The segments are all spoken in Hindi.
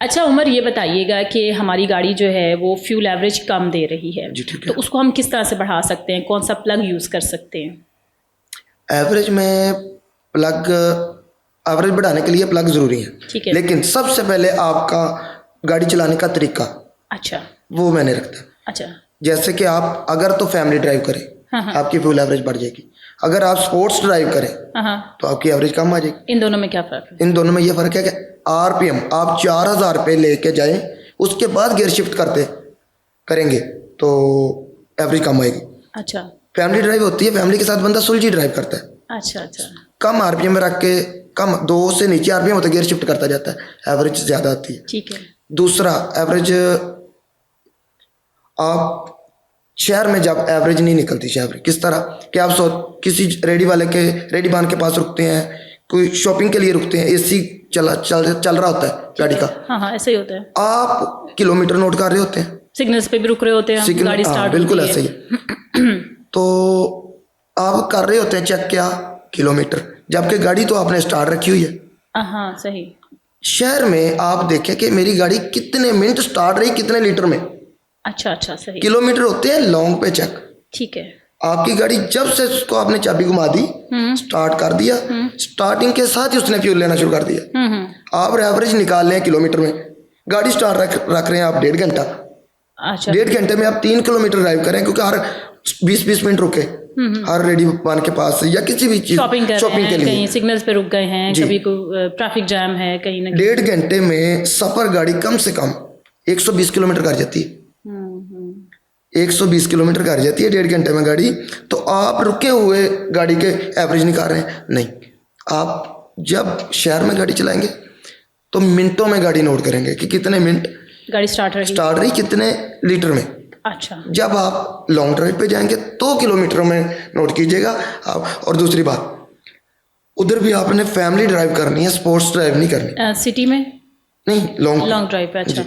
अच्छा उमर, ये बताइएगा कि हमारी गाड़ी जो है वो फ्यूल एवरेज कम दे रही है, जी ठीक तो है। उसको हम किस तरह से बढ़ा सकते हैं? कौन सा प्लग यूज़ कर सकते हैं? एवरेज में प्लग, एवरेज बढ़ाने के लिए प्लग ज़रूरी है, ठीक है। लेकिन सबसे पहले आपका गाड़ी चलाने का तरीका अच्छा वो मैंने रखता है। अच्छा। जैसे कि आप अगर तो फैमिली ड्राइव करें, हाँ हाँ आपकी फ्यूल एवरेज बढ़ जाएगी। अगर आप स्पोर्ट्स ड्राइव करें हाँ हाँ। तो आपकी एवरेज कम आ जाएगी। इन दोनों में क्या फ़र्क है? इन दोनों में ये फ़र्क है कि आरपीएम आप 4000 पे लेके जाएं, उसके बाद गियर शिफ्ट करेंगे तो एवरेज कम आएगी। अच्छा फैमिली ड्राइव होती है, फैमिली के साथ बंदा सुलझी ड्राइव करता है, अच्छा अच्छा। कम आरपीएम में रख के, कम 2 से नीचे आरपीएम होता है, गियर शिफ्ट करता जाता है, एवरेज ज़्यादा आती है। ठीक है। दूसरा, एवरेज आप शहर में जब एवरेज नहीं निकलती शहर में, किस तरह कि आप किसी रेडी वाले के, रेडी बांध के पास रुकते हैं, कोई शॉपिंग के लिए रुकते हैं, एसी चल रहा होता है गाड़ी का, हाँ हाँ ऐसे ही होता है। आप किलोमीटर नोट कर रहे होते हैं, सिग्नल्स पे भी रुक रहे होते हैं हम, गाड़ी हाँ स्टार्ट बिल्कुल होती ऐसे है। ही। तो आप कर रहे होते हैं चेक क्या किलोमीटर, जबकि गाड़ी तो आपने स्टार्ट रखी हुई है। हाँ सही। शहर में आप देखें कि मेरी गाड़ी कितने मिनट स्टार्ट रही, कितने लीटर में, अच्छा अच्छा सही। किलोमीटर होते हैं लॉन्ग पे चेक। ठीक है। आपकी गाड़ी जब से उसको आपने चाबी घुमा दी, स्टार्ट कर दिया, स्टार्टिंग के साथ ही उसने फ्यूल लेना शुरू कर दिया। आप एवरेज निकाल लें किलोमीटर में, गाड़ी स्टार्ट रख रहे हैं आप 1.5 घंटा, अच्छा 1.5 घंटे में आप 3 किलोमीटर ड्राइव करें, क्योंकि हर 20-20 मिनट रुके हर रेडी वन के पास या किसी भी चीज शॉपिंग कर रहे हैं, के लिए कहीं सिग्नल्स पे रुक गए हैं, जी। कभी को ट्रैफिक जैम है कहीं ना कहीं। 1.5 घंटे में सफर गाड़ी कम से कम 120 किलोमीटर कर जाती है। 120 किलोमीटर कर जाती है 1.5 घंटे में गाड़ी। तो आप रुके हुए गाड़ी के एवरेज नहीं कर रहे हैं, नहीं। आप जब शहर में गाड़ी चलाएंगे तो मिनटों में गाड़ी नोट करेंगे कि कितने मिनट गाड़ी स्टार्ट रही, कितने लीटर में। अच्छा। जब आप लॉन्ग ड्राइव पे जाएंगे तो किलोमीटर में नोट कीजिएगा आप। और दूसरी बात, उधर भी आपने फैमिली ड्राइव करनी है, स्पोर्ट्स ड्राइव नहीं करनी। सिटी में नहीं, लॉन्ग ड्राइव पे। अच्छा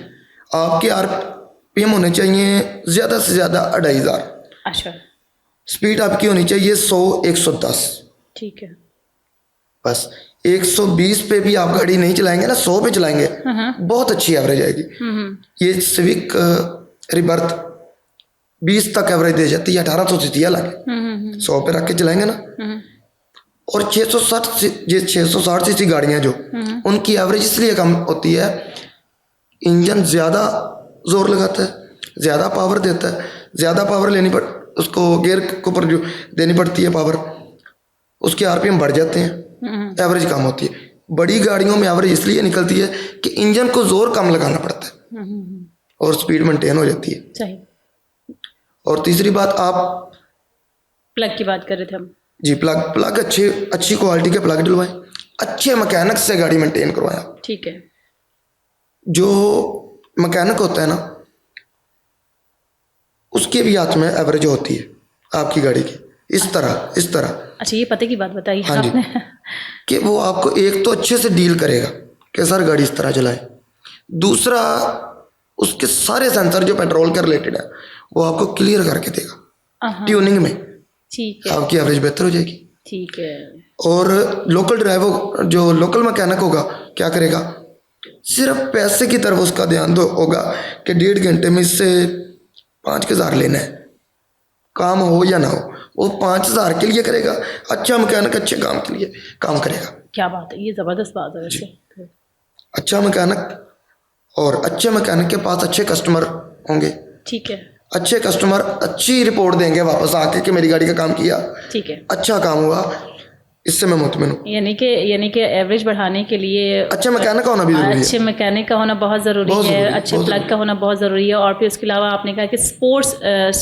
आपके आरपीएम होने चाहिए ज़्यादा से ज़्यादा 2500। अच्छा स्पीड आपकी होनी चाहिए 100-110। ठीक है। बस 120 पे भी आप गाड़ी नहीं चलाएंगे ना, 100 पे चलाएंगे, बहुत अच्छी एवरेज आएगी। ये सिविक रिबर्थ 20 तक एवरेज दे जाती है, 1800 सीसी लगे, 100 पे रख के चलाएंगे ना। और 660 सीसी गाड़ियां जो, उनकी एवरेज इसलिए कम होती है, इंजन ज़्यादा जोर लगाता है, ज़्यादा पावर देता है, ज़्यादा पावर उसको गियर के ऊपर जो देनी पड़ती है पावर, उसके आरपीएम बढ़ जाते हैं, एवरेज कम होती है। बड़ी गाड़ियों में एवरेज इसलिए निकलती है कि इंजन को जोर कम लगाना पड़ता है और स्पीड मेंटेन हो जाती है। सही। और तीसरी बात, आप प्लग की बात कर रहे थे हम। जी, प्लग अच्छी क्वालिटी के प्लग डलवाएं, अच्छे मैकेनिक से गाड़ी मेंटेन करवाएं आप। ठीक है। जो मैकेनिक होता है ना, उसके भी हाथ में एवरेज होती है आपकी गाड़ी की, इस तरह। अच्छा, ये पते की बात बताई हाँ जी, आपने। कि वो आपको एक तो अच्छे से डील करेगा कि सर गाड़ी इस तरह चलाए, दूसरा उसके सारे सेंसर जो पेट्रोल के रिलेटेड है वो आपको क्लियर करके देगा ट्यूनिंग में। ठीक है। आपकी एवरेज बेहतर हो जाएगी। ठीक है। और जो लोकल मैकेनिक होगा क्या करेगा, सिर्फ पैसे की तरफ उसका ध्यान होगा कि 1.5 घंटे में इससे 5000 लेना है, काम हो या ना हो, वो 5000 के लिए करेगा। अच्छा मैकेनिक अच्छे काम के लिए काम करेगा। क्या बात है, ये ज़बरदस्त बात है वैसे। अच्छा मैकेनिक, और अच्छे मैकेनिक के पास अच्छे कस्टमर होंगे। ठीक है। अच्छे कस्टमर अच्छी रिपोर्ट देंगे वापस आके कि मेरी गाड़ी का काम किया, ठीक है, अच्छा काम हुआ, इससे मैं मुतमिन हूँ। यानी कि एवरेज बढ़ाने के लिए अच्छा मैकेनिक का होना भी जरूरी है। अच्छे मैकेनिक का होना बहुत ज़रूरी है, अच्छे प्लग का होना बहुत ज़रूरी है। और फिर उसके अलावा आपने कहा कि स्पोर्ट्स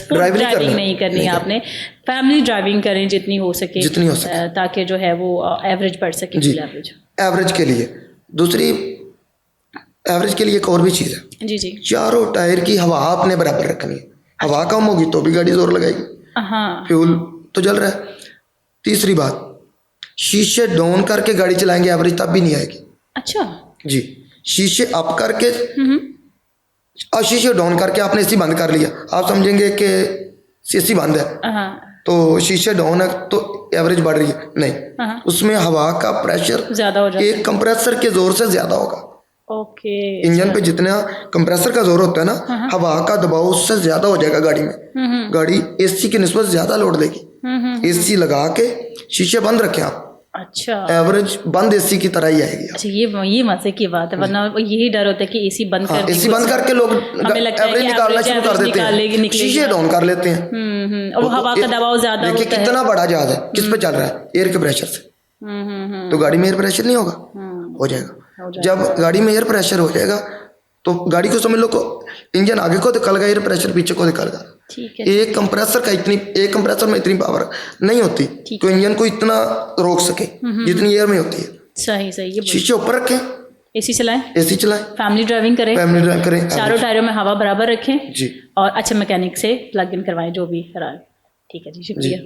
ड्राइविंग नहीं करनी है आपने, फैमिली ड्राइविंग करें जितनी हो सके, ताकि जो है वो एवरेज बढ़ सके। जी, एवरेज के लिए। दूसरी एवरेज के लिए एक और भी चीज़ है। जी जी। चारों टायर की हवा आपने बराबर रखनी है। हवा कम होगी तो भी गाड़ी जोर लगाएगी, फ्यूल तो जल रहा है। तीसरी बात, शीशे डाउन करके गाड़ी चलाएंगे एवरेज तब भी नहीं आएगी। अच्छा जी, शीशे अप करके और शीशे डाउन करके आपने एसी बंद कर लिया, आप समझेंगे कि एसी बंद है तो शीशे डाउन है तो एवरेज बढ़ रही है, नहीं। उसमें हवा का प्रेशर ज्यादा हो जाता है, एक कंप्रेसर के जोर से ज्यादा होगा। ओके। इंजन पे जितना कंप्रेसर का जोर होता है ना, हवा का दबाव उससे ज्यादा हो जाएगा गाड़ी में। गाड़ी एसी की निस्बत ज्यादा लोड देगी। एसी लगा के शीशे बंद रखें आप, अच्छा, एवरेज बंद एसी की तरह ही आएगी। अच्छा, ये मजे की बात है, वरना यही डर होता है कि एसी बंद कर दी एसी बंद करके लोग हमें लगता है एवरेज कि निकालना शुरू कर देते हैं, शीशे डाउन कर लेते हैं। और वो हवा का दबाव ज्यादा देखिए होता है। कितना बड़ा जहाज है, किस पे चल रहा है, एयर के प्रेशर से। तो गाड़ी में एयर प्रेशर नहीं होगा, हो जाएगा। जब गाड़ी में एयर प्रेशर हो जाएगा तो गाड़ी को समझ लो को इंजन आगे को निकलेगा, एयर प्रेशर पीछे को निकलेगा। ठीक है। एक कंप्रेसर में इतनी पावर नहीं होती तो इंजन को इतना रोक सके जितनी एयर में होती है। सही सही। ये शीशे ऊपर रखें, एसी चलाएं, एसी चलाएं, फैमिली ड्राइविंग करें, चारों टायरों में हवा बराबर रखें जी, और अच्छे मैकेनिक से प्लग इन करवाएं जो भी करा। ठीक है जी, शुक्रिया।